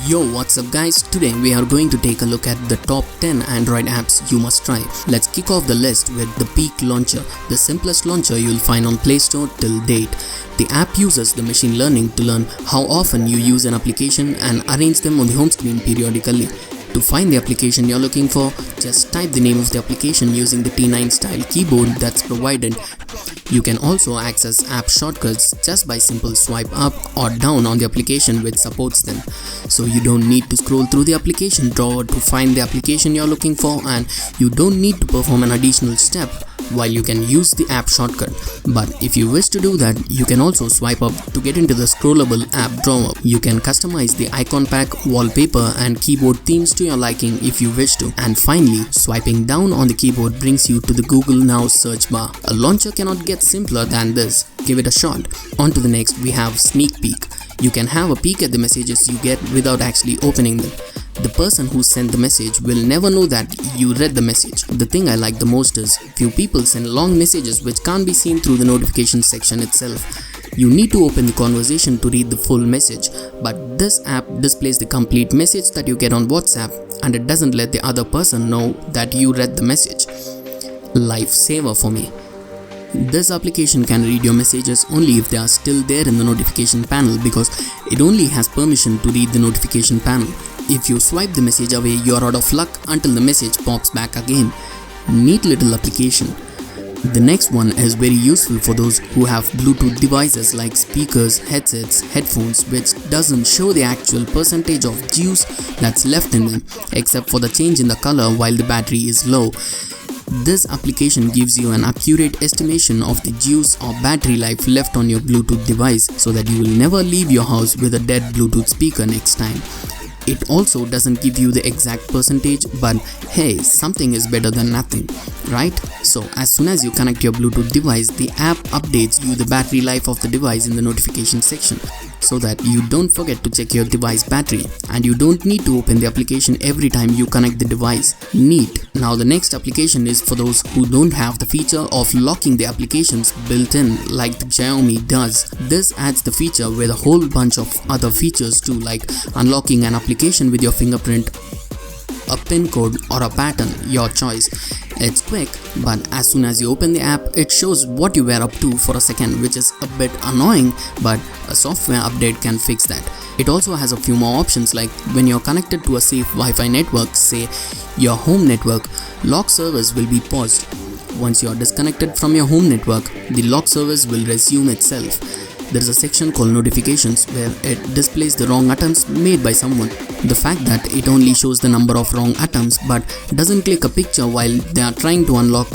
Yo, what's up guys? Today we are going to take a look at the top 10 Android apps you must try. Let's kick off the list with the Peak Launcher, the simplest launcher you'll find on Play Store till date. The app uses the machine learning to learn how often you use an application and arrange them on the home screen periodically. To find the application you're looking for, just type the name of the application using the T9 style keyboard that's provided. You can also access app shortcuts just by simple swipe up or down on the application which supports them. So you don't need to scroll through the application drawer to find the application you're looking for, and you don't need to perform an additional step while you can use the app shortcut. But if you wish to do that, you can also swipe up to get into the scrollable app drawer. You can customize the icon pack, wallpaper and keyboard themes to your liking if you wish to. And finally, swiping down on the keyboard brings you to the Google Now search bar. A launcher cannot get simpler than this. Give it a shot. On to the next, we have Sneak Peek. You can have a peek at the messages you get without actually opening them. The person who sent the message will never know that you read the message. The thing I like the most is, few people send long messages which can't be seen through the notification section itself. You need to open the conversation to read the full message, but this app displays the complete message that you get on WhatsApp, and it doesn't let the other person know that you read the message. Lifesaver for me. This application can read your messages only if they are still there in the notification panel, because it only has permission to read the notification panel. If you swipe the message away, you're out of luck until the message pops back again. Neat little application. The next one is very useful for those who have Bluetooth devices like speakers, headsets, headphones, which doesn't show the actual percentage of juice that's left in them, except for the change in the color while the battery is low. This application gives you an accurate estimation of the juice or battery life left on your Bluetooth device, so that you will never leave your house with a dead Bluetooth speaker next time. It also doesn't give you the exact percentage, but hey, something is better than nothing, right? So as soon as you connect your Bluetooth device, the app updates you the battery life of the device in the notification section, so that you don't forget to check your device battery, and you don't need to open the application every time you connect the device. Neat. Now the next application is for those who don't have the feature of locking the applications built in like the Xiaomi does. This adds the feature with a whole bunch of other features too, like unlocking an application with your fingerprint, a pin code or a pattern, your choice. It's quick, but as soon as you open the app, it shows what you were up to for a second, which is a bit annoying, but a software update can fix that. It also has a few more options, like when you're connected to a safe Wi-Fi network, say your home network, lock service will be paused. Once you're disconnected from your home network, the lock service will resume itself. There is a section called notifications where it displays the wrong attempts made by someone. The fact that it only shows the number of wrong attempts but doesn't click a picture while they are trying to unlock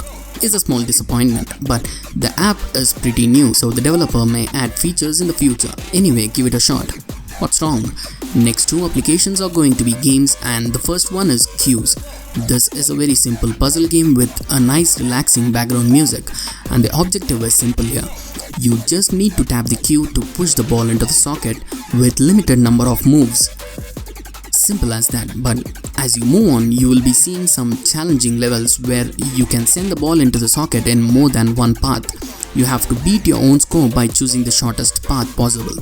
is a small disappointment, but the app is pretty new, so the developer may add features in the future. Anyway, give it a shot. What's wrong? Next two applications are going to be games, and the first one is Q's. This is a very simple puzzle game with a nice relaxing background music, and the objective is simple here. You just need to tap the Q to push the ball into the socket with limited number of moves. Simple as that, but as you move on, you will be seeing some challenging levels where you can send the ball into the socket in more than one path. You have to beat your own score by choosing the shortest path possible.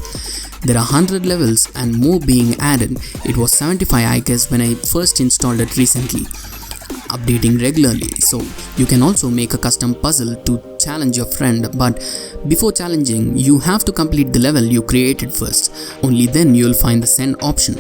There are 100 levels and more being added. It was 75 I guess when I first installed it recently. Updating regularly, so you can also make a custom puzzle to challenge your friend, but before challenging, you have to complete the level you created first. Only then you'll find the send option.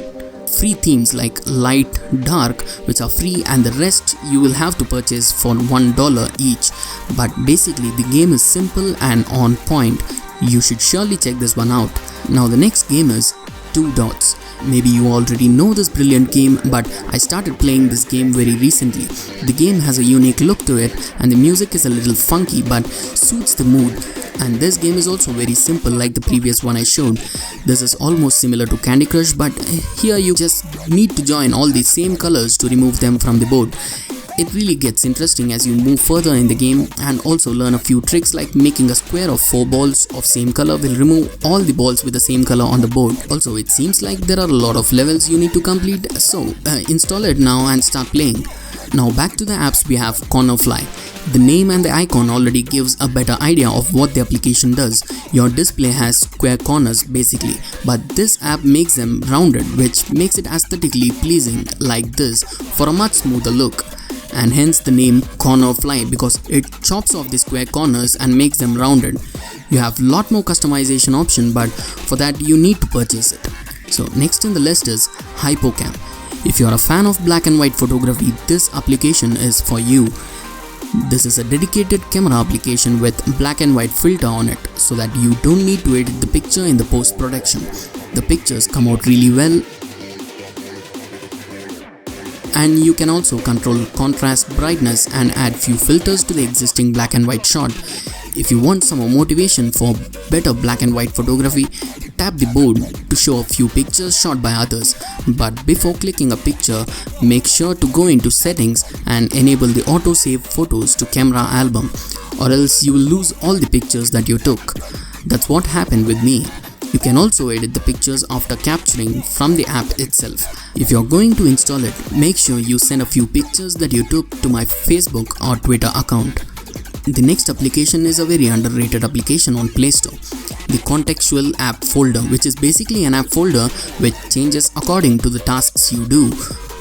Free themes like light, dark, which are free, and the rest you will have to purchase for $1 each. But basically the game is simple and on point. You should surely check this one out. Now the next game is Two Dots. Maybe you already know this brilliant game, but I started playing this game very recently. The game has a unique look to it, and the music is a little funky but suits the mood. And this game is also very simple like the previous one I showed. This is almost similar to Candy Crush, but here you just need to join all the same colors to remove them from the board. It really gets interesting as you move further in the game, and also learn a few tricks like making a square of 4 balls of same color will remove all the balls with the same color on the board. Also, it seems like there are a lot of levels you need to complete, so install it now and start playing. Now back to the apps, we have Cornerfly. The name and the icon already gives a better idea of what the application does. Your display has square corners basically, but this app makes them rounded, which makes it aesthetically pleasing like this for a much smoother look. And hence the name Cornerfly, because it chops off the square corners and makes them rounded. You have lot more customization option, but for that you need to purchase it. So next in the list is HypoCam. If you are a fan of black and white photography, this application is for you. This is a dedicated camera application with black and white filter on it, so that you don't need to edit the picture in the post-production. The pictures come out really well, and you can also control contrast, brightness and add few filters to the existing black and white shot. If you want some more motivation for better black and white photography, tap the board to show a few pictures shot by others. But before clicking a picture, make sure to go into settings and enable the auto save photos to camera album, or else you will lose all the pictures that you took. That's what happened with me. You can also edit the pictures after capturing from the app itself. If you're going to install it, make sure you send a few pictures that you took to my Facebook or Twitter account. The next application is a very underrated application on Play Store, the Contextual App Folder, which is basically an app folder which changes according to the tasks you do,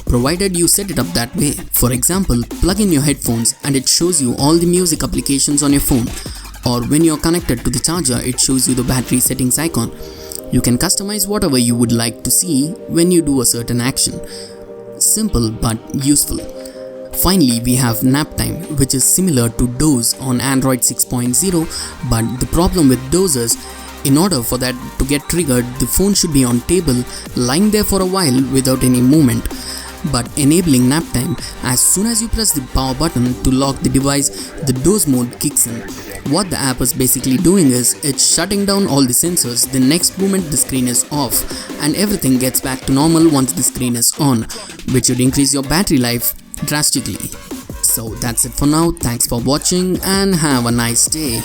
provided you set it up that way. For example, plug in your headphones and it shows you all the music applications on your phone, or when you're connected to the charger, it shows you the battery settings icon. You can customize whatever you would like to see when you do a certain action. Simple but useful. Finally, we have Naptime, which is similar to Doze on Android 6.0, but the problem with Doze is, in order for that to get triggered, the phone should be on table, lying there for a while without any movement. But enabling Naptime, as soon as you press the power button to lock the device, the Doze mode kicks in. What the app is basically doing is, it's shutting down all the sensors. The next moment the screen is off, and everything gets back to normal once the screen is on, which should increase your battery life drastically. So that's it for now. Thanks for watching and have a nice day.